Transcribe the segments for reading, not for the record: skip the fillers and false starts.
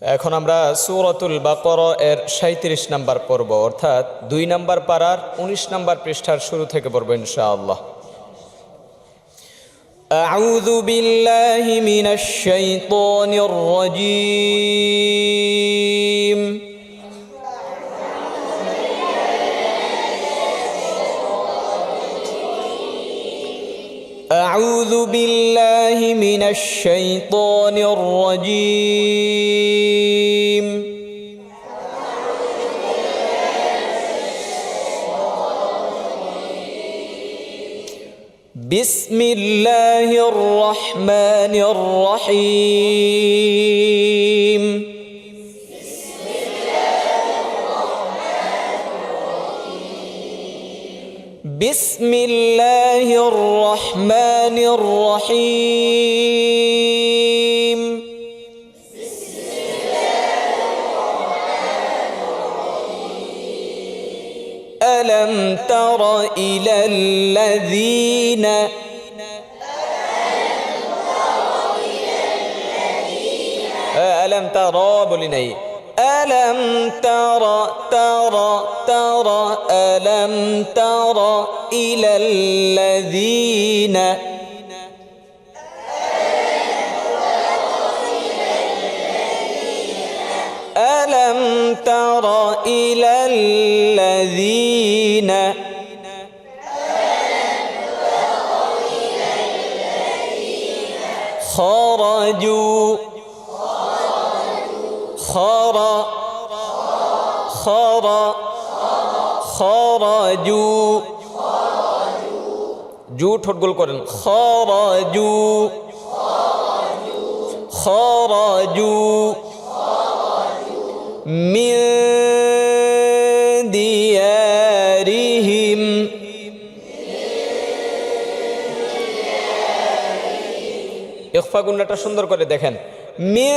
এখন আমরা সূরাতুল বাকারা এর ৩৭ নম্বর পর্ব অর্থাৎ ২ নম্বর পারার ১৯ নম্বর পৃষ্ঠার শুরু থেকে পড়ব ইনশাআল্লাহ। আউযু বিল্লাহি মিনাশ শাইতানির রাজীম। أعوذ بالله من الشيطان الرجيم. بسم الله الرحمن الرحيم. بسم الله الرحمن الرحيم. ألم تر إلى الذين ألم ترى بوليني ألم ترى ألم تر إلى الذين ألم تر إلى الذين خرجوا خرجوا জু ঠোঁট গোল করেন خرجوا من ديارهم ইখফা গুণটা সুন্দর করে দেখেন من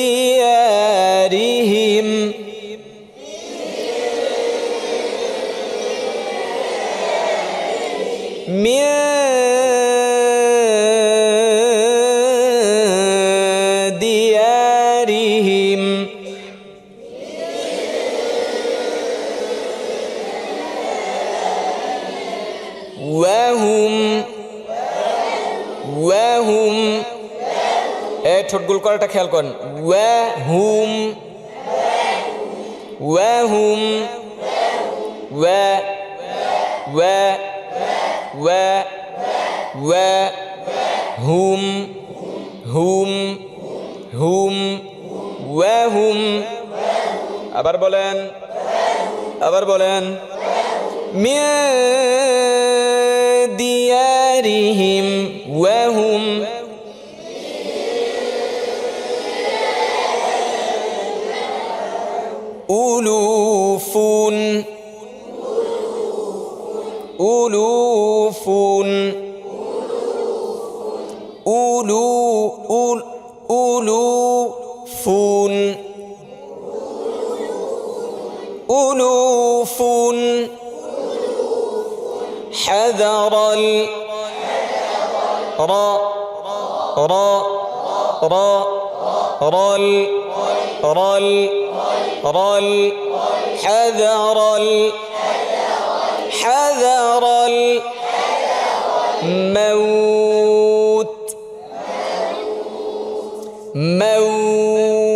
ديارهم من ديارهم وهم ঠোঁট গোল করাটা খেয়াল করেন وهم وهم আবার বলেন من ديارهم وهم ألوف حذر حذر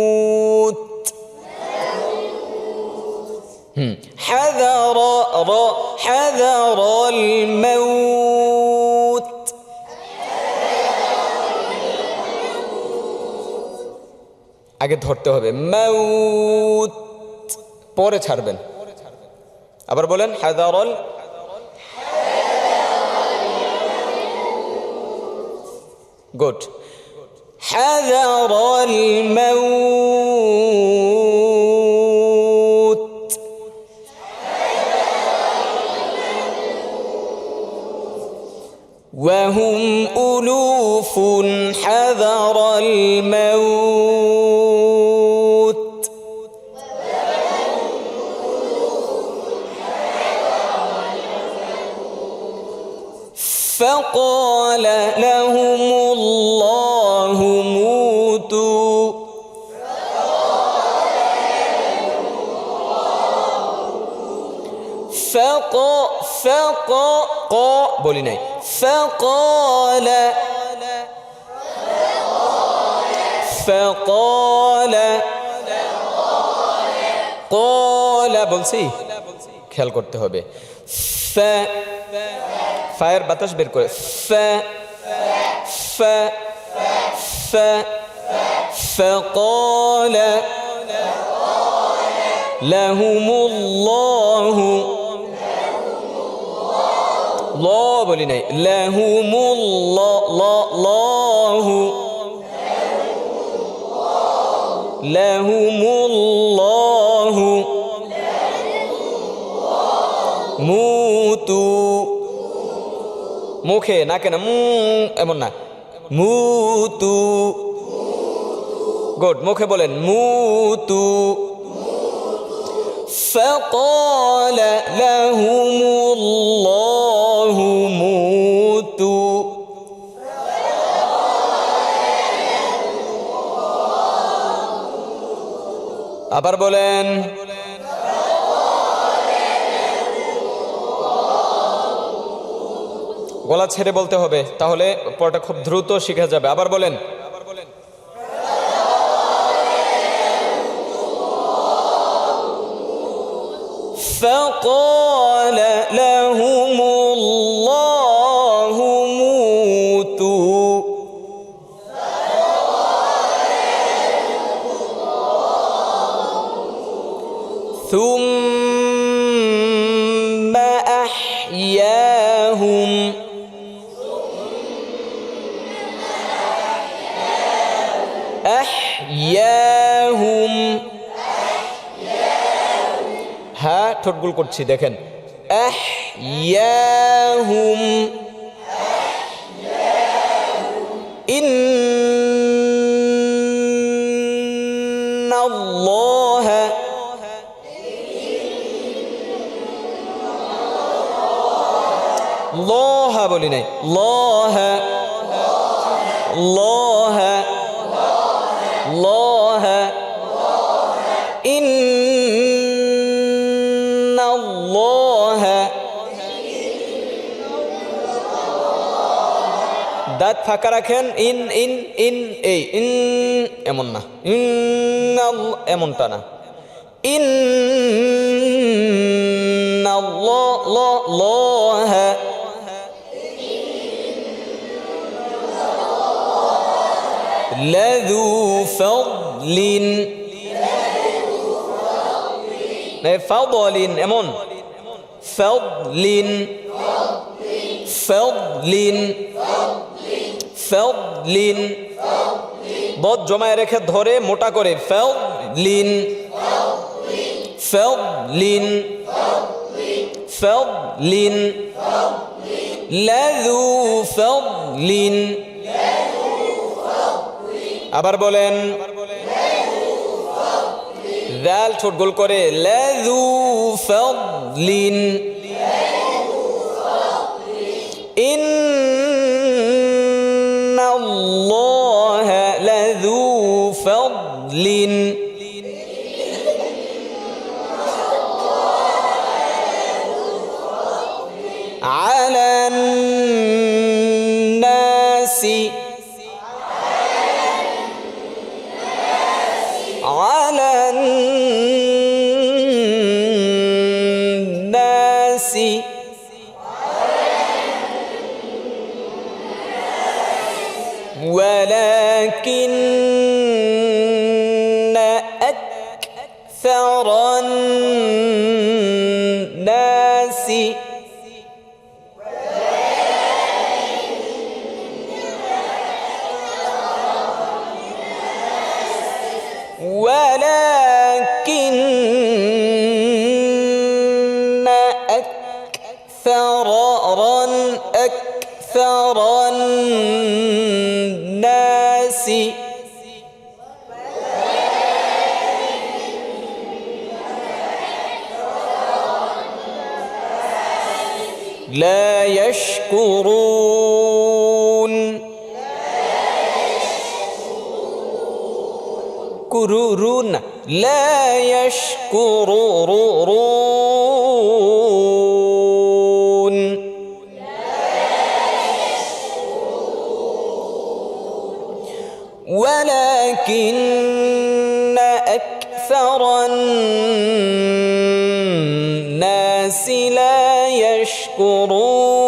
الموت حذر الموت আগে ধরতে হবে মাউত পরে ছাড়বেন আবার বলেন হাযারাল গুড হাযারাল মাউত وهم ألوف حذر الموت فقال لهم الله ক বলি নাই, فقال فقال قال বলছি, খেয়াল করতে হবে। ফায়ের বাতাস বের করে فقال لهم الله ল বলি নাই, لهم الله لهم الله মুতু, মুখে নাকে না, এমন না, মুতু। গুড, মুখে বলেন মুতু। فقال لهم الله موتوا আবার বলেন গলা ছেড়ে বলতে হবে, তাহলে পড়াটা খুব দ্রুত শেখা যাবে। আবার বলেন فقال لهم الله موتوا ثم أحياهم أحياهم হ্যাঁ ঠোঁটগুল করছি, দেখেন أحياهم إن الله الله বলি নাই, الله الله الله إن الله দাঁত ফাঁকা রাখেন, ইন ইন ইন এই ইন এমন না, এমনটা না, ইন্নাল্লাহ লাযু ফাদলিন ফাদলিন এমন ফাদলিন ফাদলিন ফাদলিন বদ জমায় রেখে ধরে মোটা করে ফাদলিন ফাদলিন ফাদলিন লাযু ফাদলিন আবার বলেন দাল ঠোঁট গোল করে লাযু ফাদলিন ইন্নাল্লাহ লাযু ফাদলিন আলান নাসি على الناس ولكن أكثر الناس ولكن أكثر الناس لا يشكرون كرورون لا يشكرون ولكن أكثر الناس لا يشكرون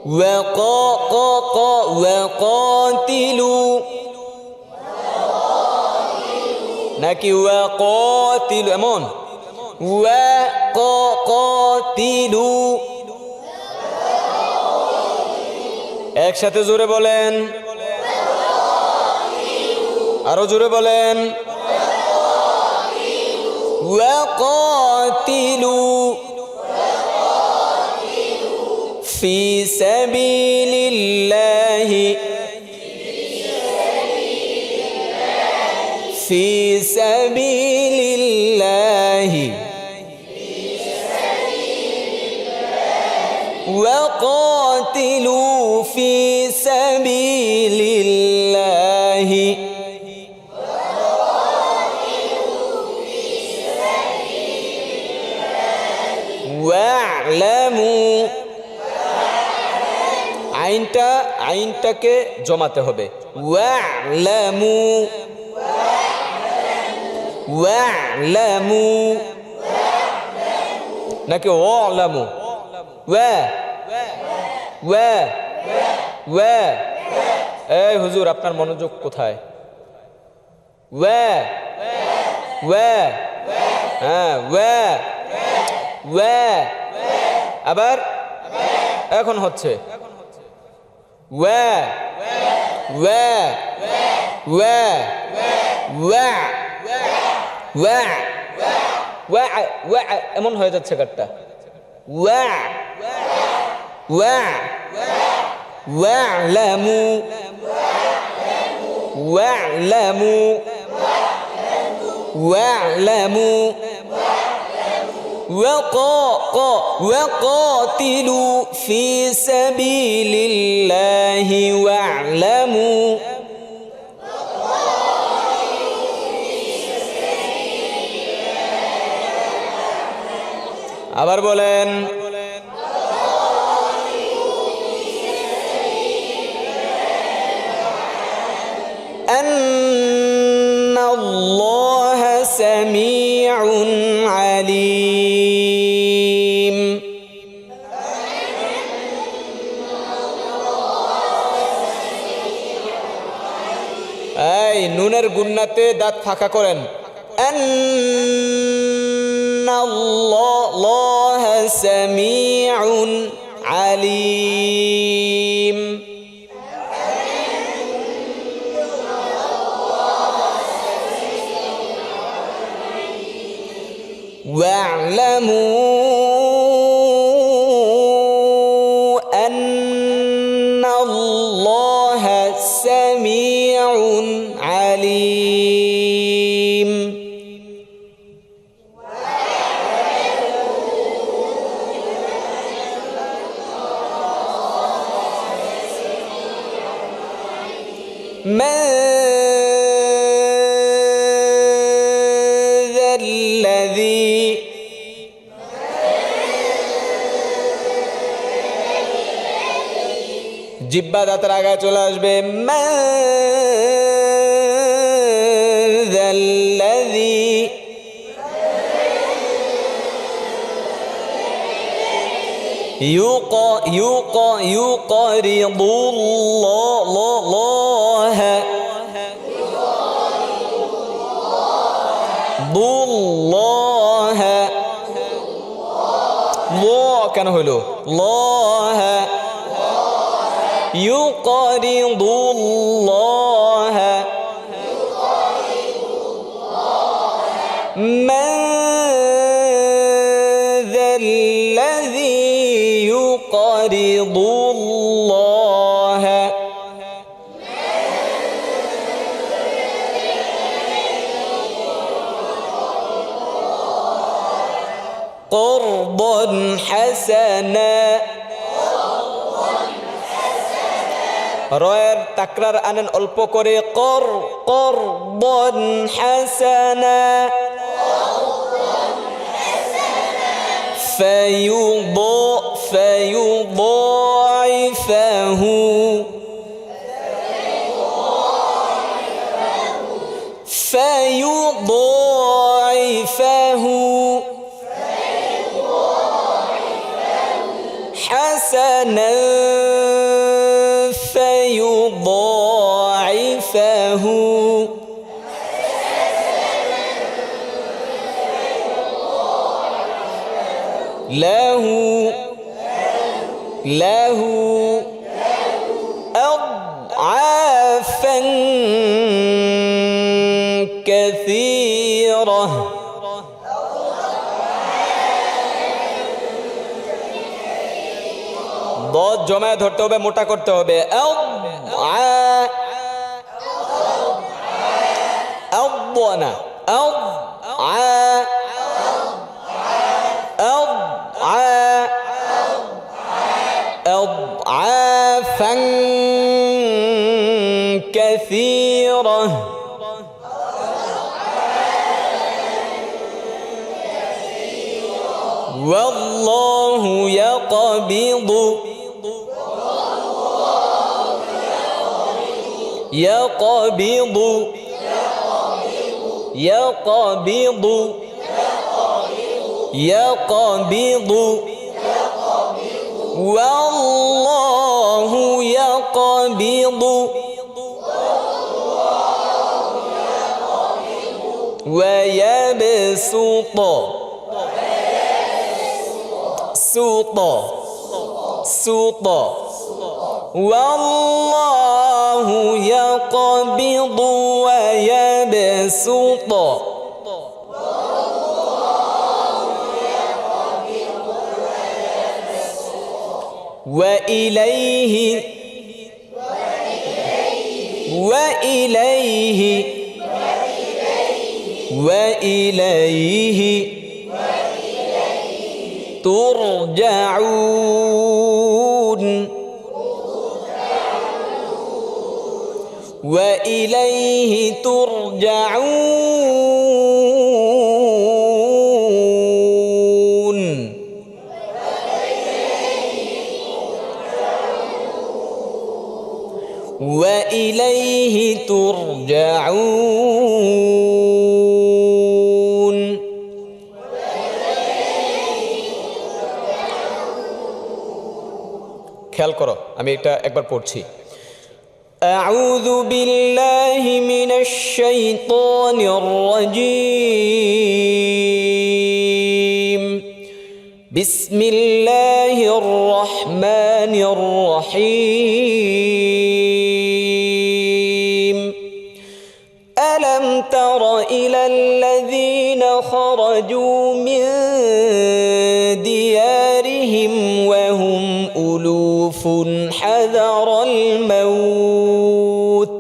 وقاتلوا নাকি ওয়াকাতিলু এমন ওয়াকাতিলু একসাথে জোরে বলেন আরো জোরে বলেন ওয়াকাতিলু ফি সাবিলিল্লাহি في سبيل الله وقاتلوا في سبيل الله واعلموا আইনটাকে জমাতে হবে واعلموا واعلموا নাকি ওয়ালামু ওয়া এই হুজুর আপনার মনোযোগ কোথায় হ্যাঁ আবার এখন হচ্ছে এমন হয়ে যাচ্ছে কাটটা واعلموا وقاتلوا في سبيل الله واعلموا আবার বলেন أن الله سميع عليم এই নুনের গুন্নাতে দাঁত ফাঁকা করেন أن الله سميع عليم واعلموا أن الله سميع عليم من ذا الذي জিহ্বা দাঁতের আগায় চলে আসবে من ذا الذي يقرض الله কেন হইল الله يقرض الله من ذا الذي يقرض الله قرضا حسنا রয়ের তাকরার আনেন অল্প করে, করদন হাসানা, فيضاعفه حسنا فيضاعفه له أضعافا كثيرة। ضاد জমায়ে ধরতে হবে, মোটা করতে হবে। أضعنا أضعافا كثيرة. والله يقبض والله يقبض ويبسط والله يقبض ويبسط وإليه ترجعون. وإليه ترجعون. وإليه ترجعون. খেয়াল করো, আমি এটা একবার পড়ছি। أعوذ بالله من الشيطان الرجيم. بسم الله الرحمن الرحيم. ألم تر إلى الذين خرجوا من ديارهم وهم ألوف حذر الموت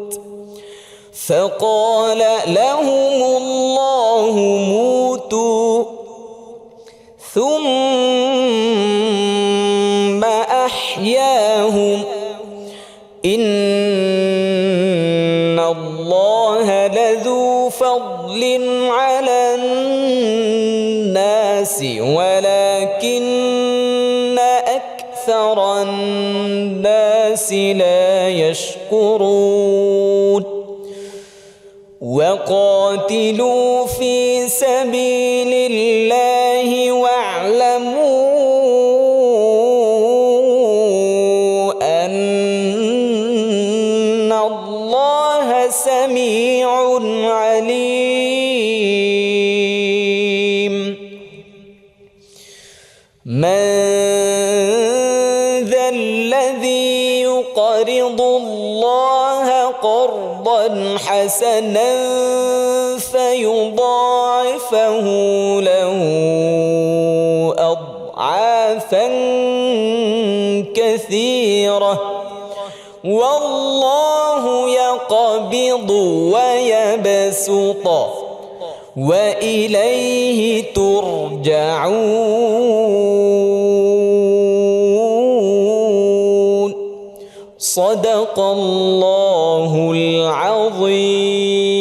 فقال لهم الله موتوا ثم أحياهم إن الله لذو فضل على الناس ولكن أكثر الناس لا يشكرون. وقاتلوا في سبيل الله واعلموا أن الله سميع عليم. من ذا الذي يقرض الله قرضا حسنا فيضاعفه له أضعافا كثيرة والله يقبض ويبسط وإليه ترجعون. صدق الله العظيم.